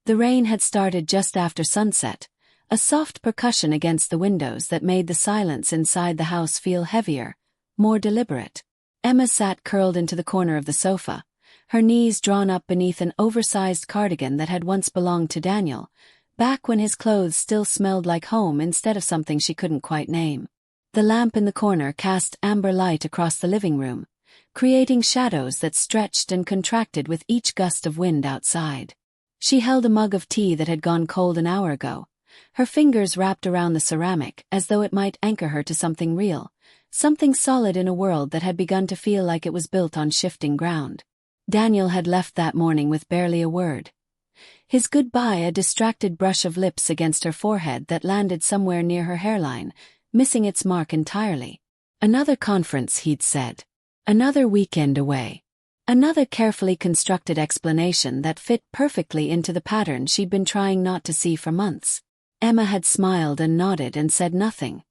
The rain had started just after sunset, a soft percussion against the windows that made the silence inside the house feel heavier, more deliberate. Emma sat curled into the corner of the sofa, her knees drawn up beneath an oversized cardigan that had once belonged to Daniel, back when his clothes still smelled like home instead of something she couldn't quite name. The lamp in the corner cast amber light across the living room, creating shadows that stretched and contracted with each gust of wind outside. She held a mug of tea that had gone cold an hour ago, her fingers wrapped around the ceramic as though it might anchor her to something real, something solid in a world that had begun to feel like it was built on shifting ground. Daniel had left that morning with barely a word. His goodbye a distracted brush of lips against her forehead that landed somewhere near her hairline, missing its mark entirely. Another conference, he'd said. Another weekend away. Another carefully constructed explanation that fit perfectly into the pattern she'd been trying not to see for months. Emma had smiled and nodded and said nothing.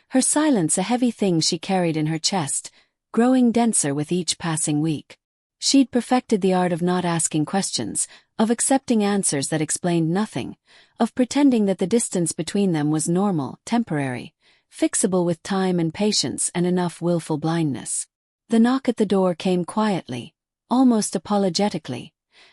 Her silence a heavy thing she carried in her chest, growing denser with each passing week. She'd perfected the art of not asking questions, of accepting answers that explained nothing, of pretending that the distance between them was normal, temporary, fixable with time and patience and enough willful blindness. The knock at the door came quietly, almost apologetically,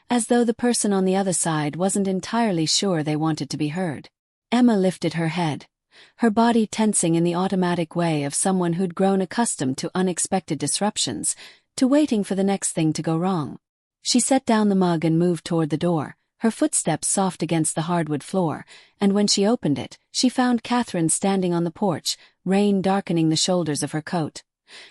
as though the person on the other side wasn't entirely sure they wanted to be heard. Emma lifted her head, her body tensing in the automatic way of someone who'd grown accustomed to unexpected disruptions, to waiting for the next thing to go wrong. She set down the mug and moved toward the door, her footsteps soft against the hardwood floor, and when she opened it, she found Catherine standing on the porch, rain darkening the shoulders of her coat.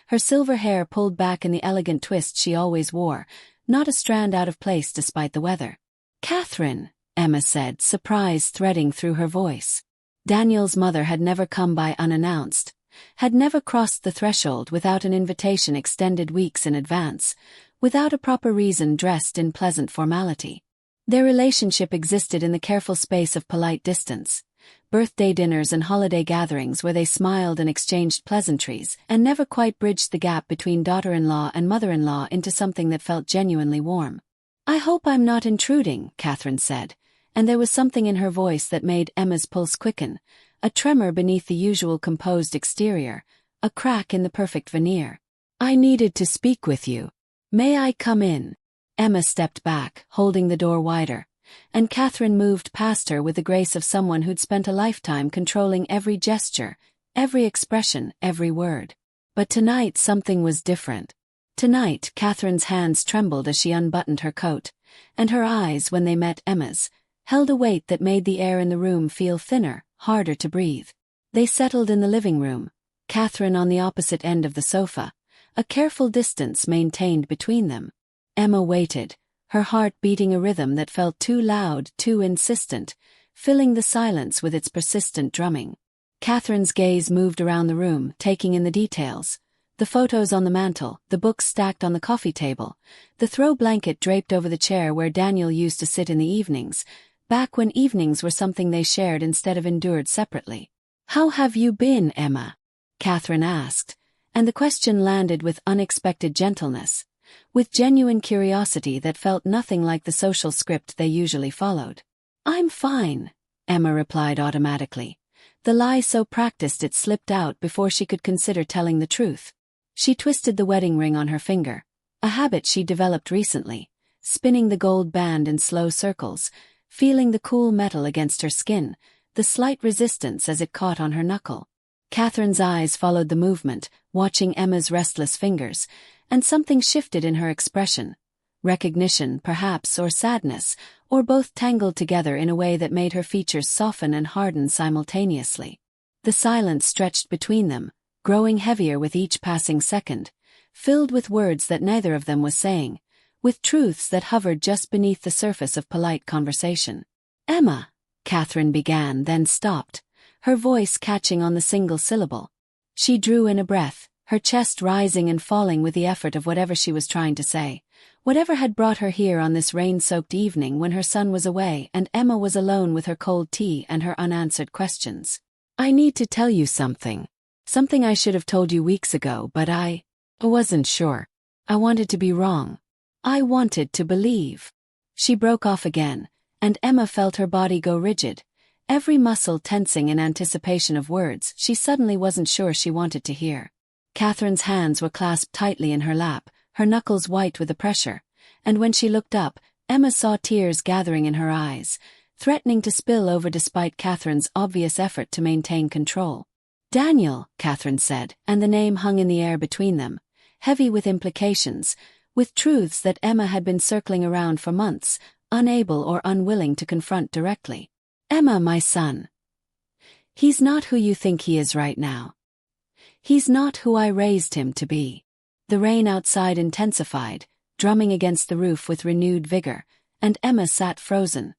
Her silver hair pulled back in the elegant twist she always wore, not a strand out of place despite the weather. "Catherine," Emma said, surprise threading through her voice. Daniel's mother had never come by unannounced, had never crossed the threshold without an invitation extended weeks in advance, without a proper reason dressed in pleasant formality. Their relationship existed in the careful space of polite distance. Birthday dinners and holiday gatherings where they smiled and exchanged pleasantries and never quite bridged the gap between daughter-in-law and mother-in-law into something that felt genuinely warm. "I hope I'm not intruding," Catherine said, and there was something in her voice that made Emma's pulse quicken, a tremor beneath the usual composed exterior, a crack in the perfect veneer. "I needed to speak with you. May I come in?" Emma stepped back, holding the door wider, and Catherine moved past her with the grace of someone who'd spent a lifetime controlling every gesture, every expression, every word. But tonight something was different. Tonight Catherine's hands trembled as she unbuttoned her coat, and her eyes, when they met Emma's, held a weight that made the air in the room feel thinner, harder to breathe. They settled in the living room, Catherine on the opposite end of the sofa, a careful distance maintained between them. Emma waited, her heart beating a rhythm that felt too loud, too insistent, filling the silence with its persistent drumming. Catherine's gaze moved around the room, taking in the details. The photos on the mantel, the books stacked on the coffee table, the throw blanket draped over the chair where Daniel used to sit in the evenings, back when evenings were something they shared instead of endured separately. "How have you been, Emma?" Catherine asked, and the question landed with unexpected gentleness, with genuine curiosity that felt nothing like the social script they usually followed. "I'm fine," Emma replied automatically, the lie so practiced it slipped out before she could consider telling the truth. She twisted the wedding ring on her finger, a habit she developed recently, spinning the gold band in slow circles, feeling the cool metal against her skin, the slight resistance as it caught on her knuckle. Catherine's eyes followed the movement, watching Emma's restless fingers, and something shifted in her expression. Recognition, perhaps, or sadness, or both tangled together in a way that made her features soften and harden simultaneously. The silence stretched between them, growing heavier with each passing second, filled with words that neither of them was saying, with truths that hovered just beneath the surface of polite conversation. "Emma," Catherine began, then stopped, her voice catching on the single syllable. She drew in a breath, her chest rising and falling with the effort of whatever she was trying to say, whatever had brought her here on this rain-soaked evening when her son was away and Emma was alone with her cold tea and her unanswered questions. "I need to tell you something. Something I should have told you weeks ago, but I wasn't sure. I wanted to be wrong. I wanted to believe." She broke off again, and Emma felt her body go rigid, every muscle tensing in anticipation of words she suddenly wasn't sure she wanted to hear. Catherine's hands were clasped tightly in her lap, her knuckles white with the pressure, and when she looked up, Emma saw tears gathering in her eyes, threatening to spill over despite Catherine's obvious effort to maintain control. "Daniel," Catherine said, and the name hung in the air between them, heavy with implications, with truths that Emma had been circling around for months, unable or unwilling to confront directly. "Emma, my son. He's not who you think he is right now. He's not who I raised him to be." The rain outside intensified, drumming against the roof with renewed vigor, and Emma sat frozen.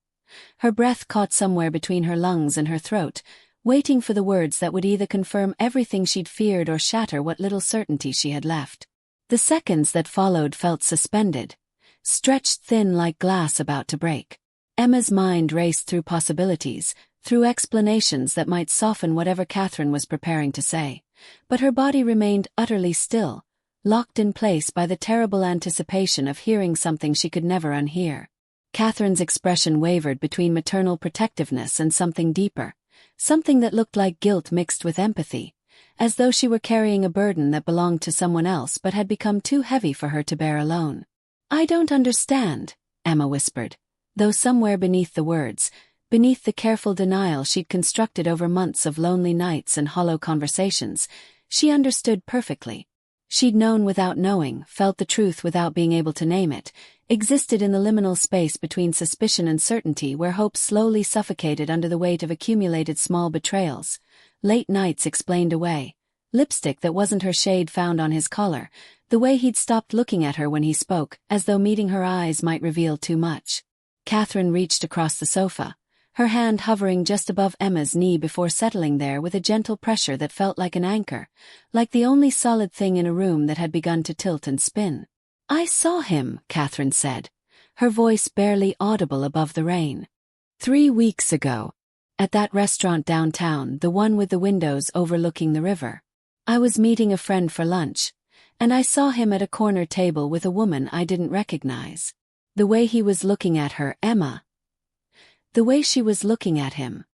Her breath caught somewhere between her lungs and her throat, waiting for the words that would either confirm everything she'd feared or shatter what little certainty she had left. The seconds that followed felt suspended, stretched thin like glass about to break. Emma's mind raced through possibilities, through explanations that might soften whatever Catherine was preparing to say, but her body remained utterly still, locked in place by the terrible anticipation of hearing something she could never unhear. Catherine's expression wavered between maternal protectiveness and something deeper, something that looked like guilt mixed with empathy, as though she were carrying a burden that belonged to someone else but had become too heavy for her to bear alone. "I don't understand," Emma whispered, though somewhere beneath the words, beneath the careful denial she'd constructed over months of lonely nights and hollow conversations, she understood perfectly. She'd known without knowing, felt the truth without being able to name it, existed in the liminal space between suspicion and certainty where hope slowly suffocated under the weight of accumulated small betrayals. Late nights explained away, lipstick that wasn't her shade found on his collar, the way he'd stopped looking at her when he spoke, as though meeting her eyes might reveal too much. Catherine reached across the sofa, her hand hovering just above Emma's knee before settling there with a gentle pressure that felt like an anchor, like the only solid thing in a room that had begun to tilt and spin. "I saw him," Catherine said, her voice barely audible above the rain. 3 weeks ago. At that restaurant downtown, the one with the windows overlooking the river. I was meeting a friend for lunch, and I saw him at a corner table with a woman I didn't recognize. The way he was looking at her, Emma. The way she was looking at him.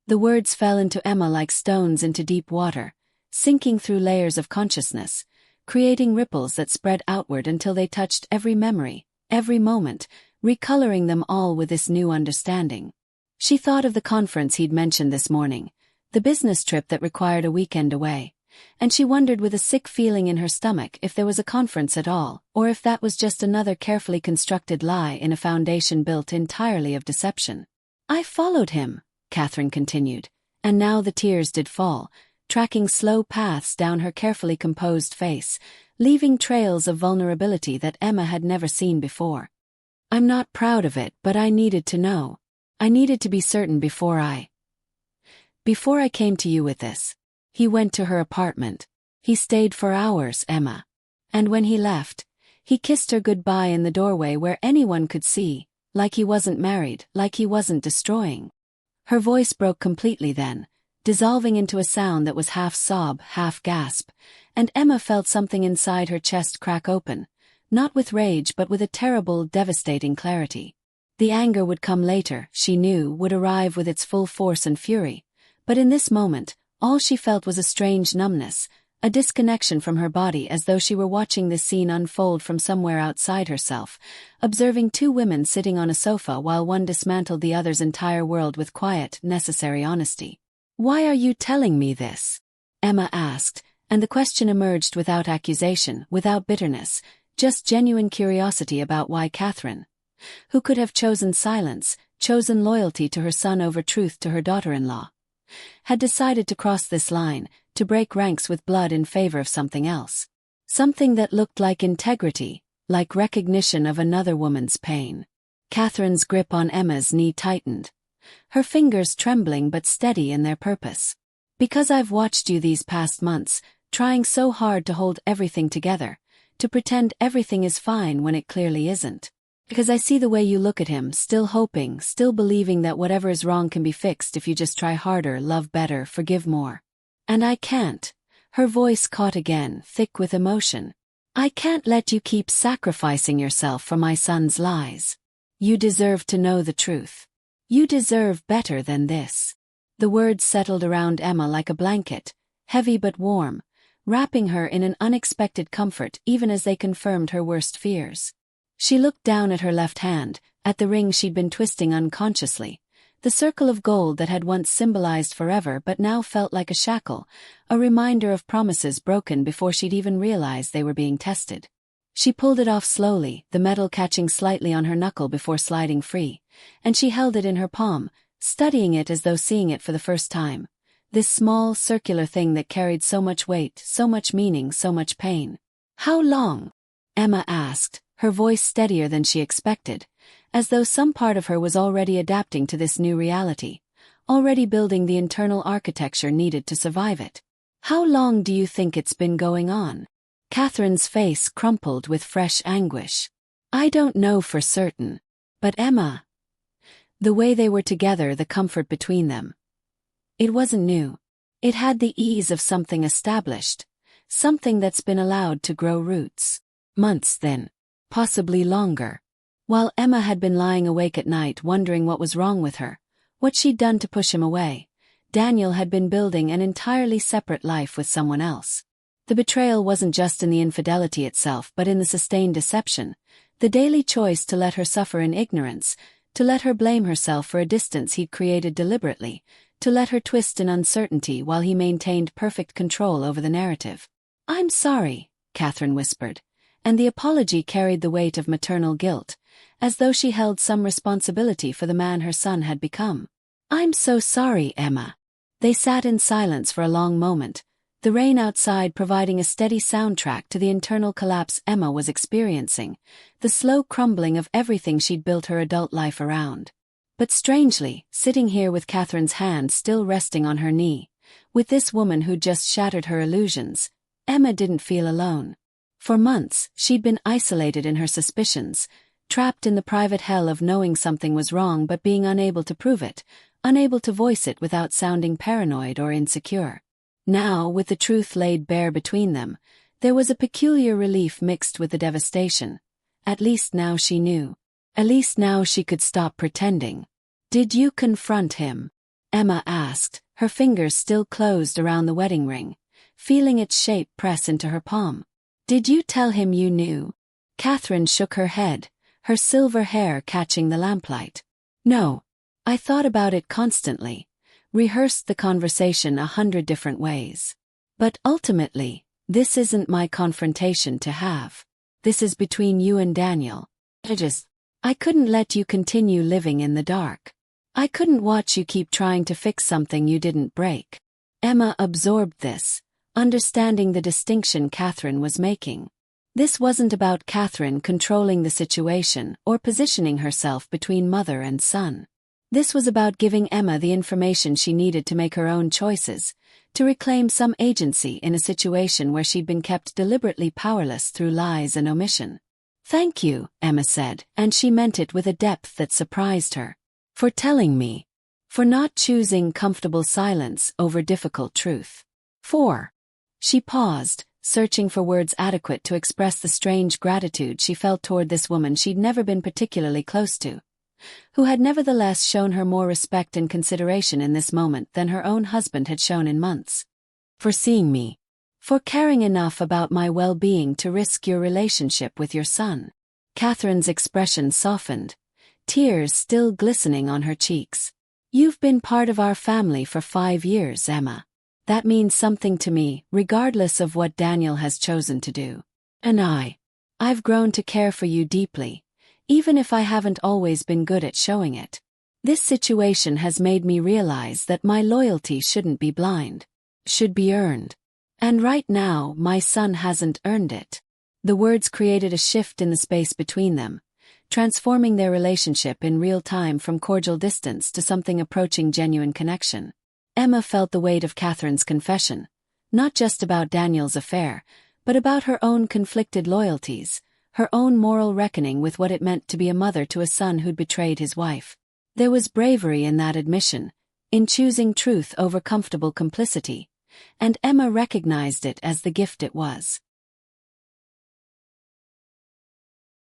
The words fell into Emma like stones into deep water, sinking through layers of consciousness, creating ripples that spread outward until they touched every memory, every moment, recoloring them all with this new understanding. She thought of the conference he'd mentioned this morning, the business trip that required a weekend away, and she wondered with a sick feeling in her stomach if there was a conference at all, or if that was just another carefully constructed lie in a foundation built entirely of deception. "I followed him," Catherine continued, and now the tears did fall, tracking slow paths down her carefully composed face, leaving trails of vulnerability that Emma had never seen before. "I'm not proud of it, but I needed to know. I needed to be certain before I came to you with this." He went to her apartment. He stayed for hours, Emma. And when he left, he kissed her goodbye in the doorway where anyone could see, like he wasn't married, like he wasn't destroying. Her voice broke completely then, dissolving into a sound that was half sob, half gasp, and Emma felt something inside her chest crack open, not with rage but with a terrible, devastating clarity. The anger would come later, she knew, would arrive with its full force and fury, but in this moment, all she felt was a strange numbness, a disconnection from her body as though she were watching this scene unfold from somewhere outside herself, observing two women sitting on a sofa while one dismantled the other's entire world with quiet, necessary honesty. "Why are you telling me this?" Emma asked, and the question emerged without accusation, without bitterness, just genuine curiosity about why Catherine, who could have chosen silence, chosen loyalty to her son over truth to her daughter-in-law, had decided to cross this line, to break ranks with blood in favor of something else. Something that looked like integrity, like recognition of another woman's pain. Catherine's grip on Emma's knee tightened, her fingers trembling but steady in their purpose. "Because I've watched you these past months, trying so hard to hold everything together, to pretend everything is fine when it clearly isn't. Because I see the way you look at him, still hoping, still believing that whatever is wrong can be fixed if you just try harder, love better, forgive more. And I can't." Her voice caught again, thick with emotion. "I can't let you keep sacrificing yourself for my son's lies. You deserve to know the truth." You deserve better than this. The words settled around Emma like a blanket, heavy but warm, wrapping her in an unexpected comfort even as they confirmed her worst fears. She looked down at her left hand, at the ring she'd been twisting unconsciously, the circle of gold that had once symbolized forever but now felt like a shackle, a reminder of promises broken before she'd even realized they were being tested. She pulled it off slowly, the metal catching slightly on her knuckle before sliding free, and she held it in her palm, studying it as though seeing it for the first time. This small, circular thing that carried so much weight, so much meaning, so much pain. How long? Emma asked, her voice steadier than she expected, as though some part of her was already adapting to this new reality, already building the internal architecture needed to survive it. How long do you think it's been going on? Catherine's face crumpled with fresh anguish. I don't know for certain. But Emma. The way they were together, the comfort between them. It wasn't new. It had the ease of something established, something that's been allowed to grow roots. Months then. Possibly longer. While Emma had been lying awake at night wondering what was wrong with her, what she'd done to push him away, Daniel had been building an entirely separate life with someone else. The betrayal wasn't just in the infidelity itself but in the sustained deception, the daily choice to let her suffer in ignorance, to let her blame herself for a distance he'd created deliberately, to let her twist in uncertainty while he maintained perfect control over the narrative. I'm sorry, Catherine whispered, and the apology carried the weight of maternal guilt, as though she held some responsibility for the man her son had become. I'm so sorry, Emma. They sat in silence for a long moment, the rain outside providing a steady soundtrack to the internal collapse Emma was experiencing, the slow crumbling of everything she'd built her adult life around. But strangely, sitting here with Catherine's hand still resting on her knee, with this woman who'd just shattered her illusions, Emma didn't feel alone. For months, she'd been isolated in her suspicions, trapped in the private hell of knowing something was wrong but being unable to prove it, unable to voice it without sounding paranoid or insecure. Now, with the truth laid bare between them, there was a peculiar relief mixed with the devastation. At least now she knew. At least now she could stop pretending. Did you confront him? Emma asked, her fingers still closed around the wedding ring, feeling its shape press into her palm. Did you tell him you knew? Catherine shook her head, her silver hair catching the lamplight. No. I thought about it constantly, rehearsed the conversation 100 different ways. But ultimately, this isn't my confrontation to have. This is between you and Daniel. I couldn't let you continue living in the dark. I couldn't watch you keep trying to fix something you didn't break. Emma absorbed this, understanding the distinction Catherine was making. This wasn't about Catherine controlling the situation or positioning herself between mother and son. This was about giving Emma the information she needed to make her own choices, to reclaim some agency in a situation where she'd been kept deliberately powerless through lies and omission. Thank you, Emma said, and she meant it with a depth that surprised her. For telling me. For not choosing comfortable silence over difficult truth. For. She paused, searching for words adequate to express the strange gratitude she felt toward this woman she'd never been particularly close to, who had nevertheless shown her more respect and consideration in this moment than her own husband had shown in months. For seeing me. For caring enough about my well-being to risk your relationship with your son. Catherine's expression softened, tears still glistening on her cheeks. You've been part of our family for 5 years, Emma. That means something to me, regardless of what Daniel has chosen to do. And I've grown to care for you deeply, even if I haven't always been good at showing it. This situation has made me realize that my loyalty shouldn't be blind, should be earned. And right now, my son hasn't earned it. The words created a shift in the space between them, transforming their relationship in real time from cordial distance to something approaching genuine connection. Emma felt the weight of Catherine's confession, not just about Daniel's affair, but about her own conflicted loyalties, her own moral reckoning with what it meant to be a mother to a son who'd betrayed his wife. There was bravery in that admission, in choosing truth over comfortable complicity, and Emma recognized it as the gift it was.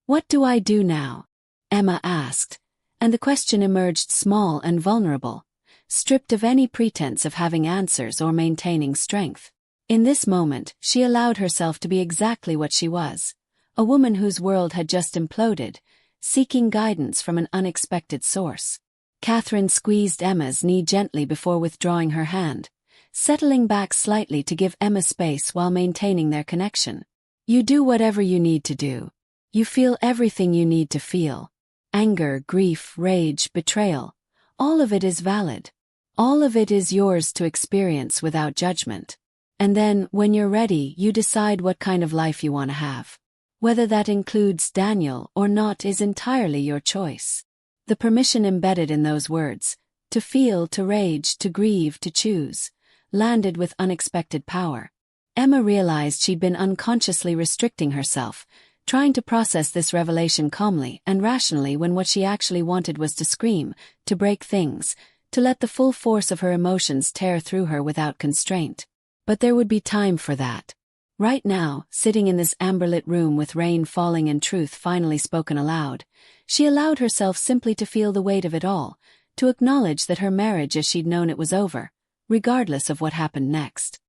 What do I do now? Emma asked, And the question emerged small and vulnerable, stripped of any pretense of having answers or maintaining strength. In this moment, she allowed herself to be exactly what she was, a woman whose world had just imploded, seeking guidance from an unexpected source. Catherine squeezed Emma's knee gently before withdrawing her hand, settling back slightly to give Emma space while maintaining their connection. You do whatever you need to do. You feel everything you need to feel. Anger, grief, rage, betrayal. All of it is valid. All of it is yours to experience without judgment. And then, when you're ready, you decide what kind of life you want to have. Whether that includes Daniel or not is entirely your choice. The permission embedded in those words, to feel, to rage, to grieve, to choose, landed with unexpected power. Emma realized she'd been unconsciously restricting herself, trying to process this revelation calmly and rationally when what she actually wanted was to scream, to break things, to let the full force of her emotions tear through her without constraint. But there would be time for that. Right now, sitting in this amber-lit room with rain falling and truth finally spoken aloud, she allowed herself simply to feel the weight of it all, to acknowledge that her marriage as she'd known it was over, regardless of what happened next.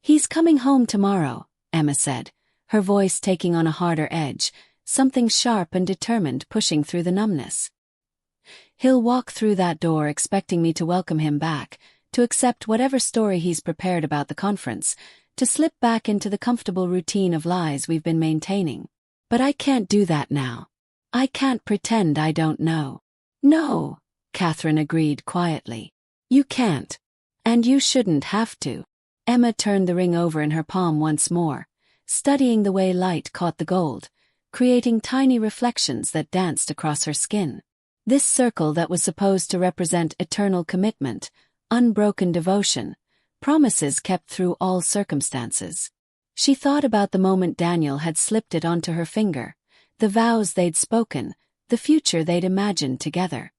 "He's coming home tomorrow," Emma said, her voice taking on a harder edge, something sharp and determined pushing through the numbness. "He'll walk through that door expecting me to welcome him back, to accept whatever story he's prepared about the conference, to slip back into the comfortable routine of lies we've been maintaining. But I can't do that now. I can't pretend I don't know." "No," Catherine agreed quietly. "You can't. And you shouldn't have to." Emma turned the ring over in her palm once more, studying the way light caught the gold, creating tiny reflections that danced across her skin. This circle that was supposed to represent eternal commitment, unbroken devotion, promises kept through all circumstances. She thought about the moment Daniel had slipped it onto her finger, the vows they'd spoken, the future they'd imagined together.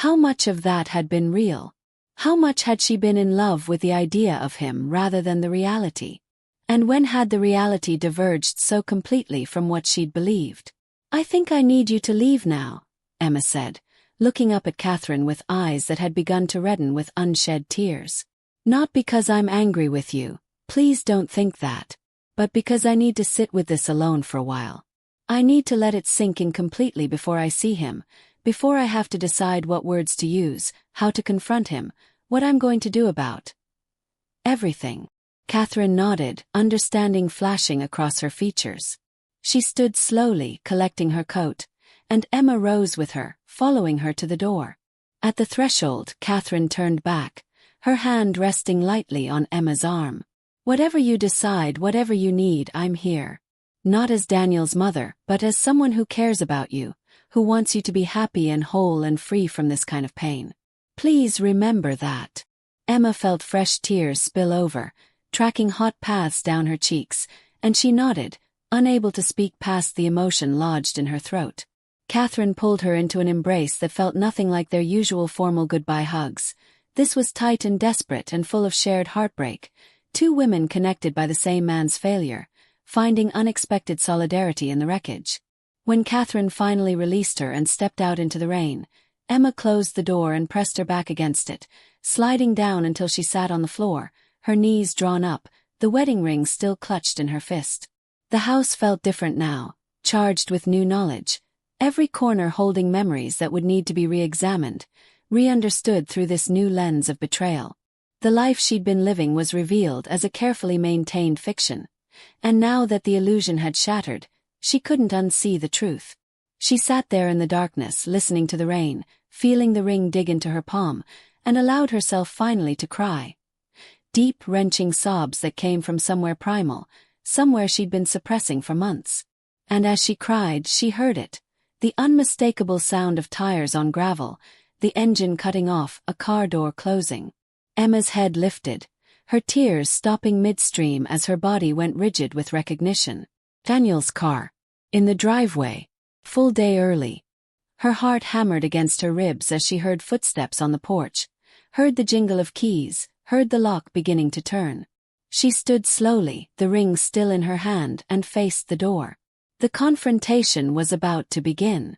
How much of that had been real? How much had she been in love with the idea of him rather than the reality? And when had the reality diverged so completely from what she'd believed? "I think I need you to leave now," Emma said, looking up at Catherine with eyes that had begun to redden with unshed tears. "Not because I'm angry with you, please don't think that, but because I need to sit with this alone for a while. I need to let it sink in completely before I see him, before I have to decide what words to use, how to confront him, what I'm going to do about everything." Catherine nodded, understanding flashing across her features. She stood slowly, collecting her coat, and Emma rose with her, following her to the door. At the threshold, Catherine turned back, her hand resting lightly on Emma's arm. "Whatever you decide, whatever you need, I'm here. Not as Daniel's mother, but as someone who cares about you, who wants you to be happy and whole and free from this kind of pain. Please remember that." Emma felt fresh tears spill over, tracking hot paths down her cheeks, and she nodded, unable to speak past the emotion lodged in her throat. Catherine pulled her into an embrace that felt nothing like their usual formal goodbye hugs. This was tight and desperate and full of shared heartbreak, two women connected by the same man's failure, finding unexpected solidarity in the wreckage. When Catherine finally released her and stepped out into the rain, Emma closed the door and pressed her back against it, sliding down until she sat on the floor, her knees drawn up, the wedding ring still clutched in her fist. The house felt different now, charged with new knowledge, every corner holding memories that would need to be re-examined, re-understood through this new lens of betrayal. The life she'd been living was revealed as a carefully maintained fiction, and now that the illusion had shattered, she couldn't unsee the truth. She sat there in the darkness, listening to the rain, feeling the ring dig into her palm, and allowed herself finally to cry. Deep, wrenching sobs that came from somewhere primal, somewhere she'd been suppressing for months. And as she cried, she heard it, the unmistakable sound of tires on gravel, the engine cutting off, a car door closing. Emma's head lifted, her tears stopping midstream as her body went rigid with recognition. Daniel's car. In the driveway. Full day early. Her heart hammered against her ribs as she heard footsteps on the porch, heard the jingle of keys, heard the lock beginning to turn. She stood slowly, the ring still in her hand, and faced the door. The confrontation was about to begin.